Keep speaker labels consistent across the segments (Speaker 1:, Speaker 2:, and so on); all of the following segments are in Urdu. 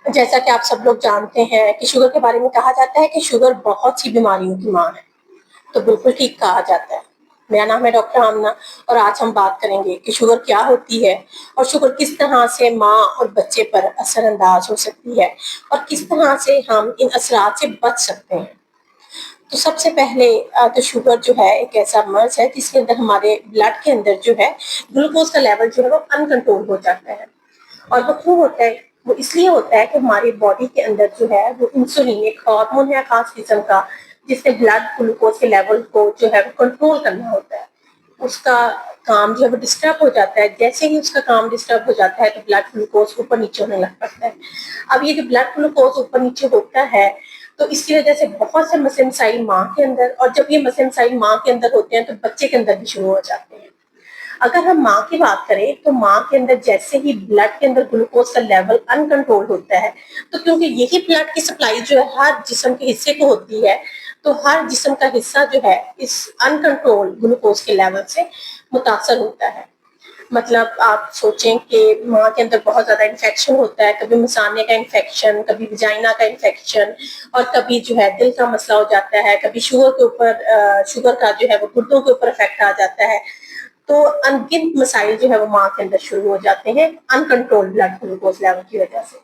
Speaker 1: جیسا کہ آپ سب لوگ جانتے ہیں کہ شوگر کے بارے میں کہا جاتا ہے کہ شوگر بہت سی بیماریوں کی ماں ہے، تو بالکل ٹھیک کہا جاتا ہے۔ میرا نام ہے ڈاکٹر آمنہ اور آج ہم بات کریں گے کہ شوگر کیا ہوتی ہے اور شوگر کس طرح سے ماں اور بچے پر اثر انداز ہو سکتی ہے اور کس طرح سے ہم ان اثرات سے بچ سکتے ہیں۔ تو سب سے پہلے تو شوگر جو ہے ایک ایسا مرض ہے جس کے اندر ہمارے بلڈ کے اندر جو ہے گلوکوز کا لیول جو ہے وہ انکنٹرول ہو جاتا ہے۔ اور وہ کیوں ہوتا ہے؟ وہ اس لیے ہوتا ہے کہ ہماری باڈی کے اندر جو ہے وہ انسولین ایک ہارمون ہے خاص قسم کا، جس سے بلڈ گلوکوز کے لیول کو جو ہے وہ کنٹرول کرنا ہوتا ہے۔ اس کا کام جو ہے وہ ڈسٹرب ہو جاتا ہے، جیسے ہی اس کا کام ڈسٹرب ہو جاتا ہے تو بلڈ گلوکوز اوپر نیچے ہونے لگ پڑتا ہے۔ اب یہ جو بلڈ گلوکوز اوپر نیچے ہوتا ہے تو اس کی وجہ سے بہت سے مسئلے مسائل ماں کے اندر، اور جب یہ مسئلے مسائل ماں کے اندر ہوتے ہیں تو بچے کے اندر بھی شروع ہو جاتے ہیں۔ اگر ہم ماں کی بات کریں تو ماں کے اندر جیسے ہی بلڈ کے اندر گلوکوز کا لیول انکنٹرول ہوتا ہے، تو کیونکہ یہی بلڈ کی سپلائی جو ہے ہر جسم کے حصے کو ہوتی ہے، تو ہر جسم کا حصہ جو ہے اس انکنٹرول گلوکوز کے لیول سے متاثر ہوتا ہے۔ مطلب آپ سوچیں کہ ماں کے اندر بہت زیادہ انفیکشن ہوتا ہے، کبھی مثانے کا انفیکشن، کبھی وجائنا کا انفیکشن، اور کبھی جو ہے دل کا مسئلہ ہو جاتا ہے، کبھی شوگر کے اوپر شوگر کا جو ہے وہ گردوں کے اوپر افیکٹ آ جاتا ہے۔ تو ان گنت مسائل جو ہے وہ ماں کے اندر شروع ہو جاتے ہیں انکنٹرول بلڈ گلوکوز لیول کی وجہ سے۔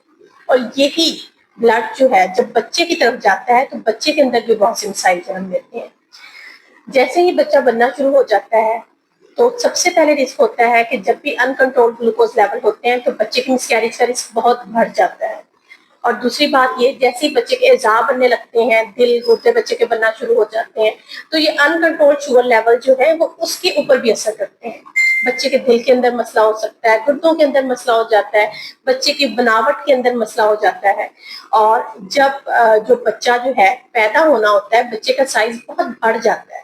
Speaker 1: اور یہی بلڈ جو ہے جب بچے کی طرف جاتا ہے تو بچے کے اندر بھی بہت سے مسائل جنم لیتے ہیں۔ جیسے ہی بچہ بننا شروع ہو جاتا ہے تو سب سے پہلے رسک ہوتا ہے کہ جب بھی انکنٹرول گلوکوز لیول ہوتے ہیں تو بچے کی مسکیریج کا رسک بہت بڑھ جاتا ہے۔ اور دوسری بات یہ، جیسے ہی بچے کے اعضاء بننے لگتے ہیں، دل گردے بچے کے بننا شروع ہو جاتے ہیں، تو یہ انکنٹرول شوگر لیول جو ہے وہ اس کے اوپر بھی اثر کرتے ہیں۔ بچے کے دل کے اندر مسئلہ ہو سکتا ہے، گردوں کے اندر مسئلہ ہو جاتا ہے، بچے کی بناوٹ کے اندر مسئلہ ہو جاتا ہے۔ اور جب جو بچہ جو ہے پیدا ہونا ہوتا ہے، بچے کا سائز بہت بڑھ جاتا ہے،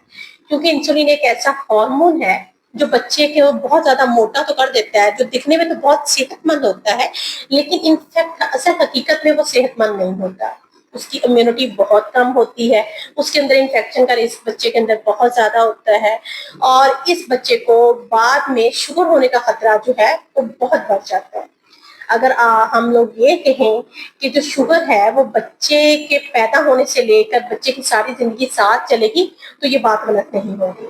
Speaker 1: کیونکہ انسولین ایک ایسا ہارمون ہے جو بچے کو بہت زیادہ موٹا تو کر دیتا ہے، جو دکھنے میں تو بہت صحت مند ہوتا ہے، لیکن انفیکٹ اصل حقیقت میں وہ صحت مند نہیں ہوتا۔ اس کی امیونٹی بہت کم ہوتی ہے، اس کے اندر انفیکشن کا رسک بچے کے اندر بہت زیادہ ہوتا ہے، اور اس بچے کو بعد میں شوگر ہونے کا خطرہ جو ہے وہ بہت بڑھ جاتا ہے۔ اگر ہم لوگ یہ کہیں کہ جو شوگر ہے وہ بچے کے پیدا ہونے سے لے کر بچے کی ساری زندگی ساتھ چلے گی، تو یہ بات غلط نہیں ہوگی۔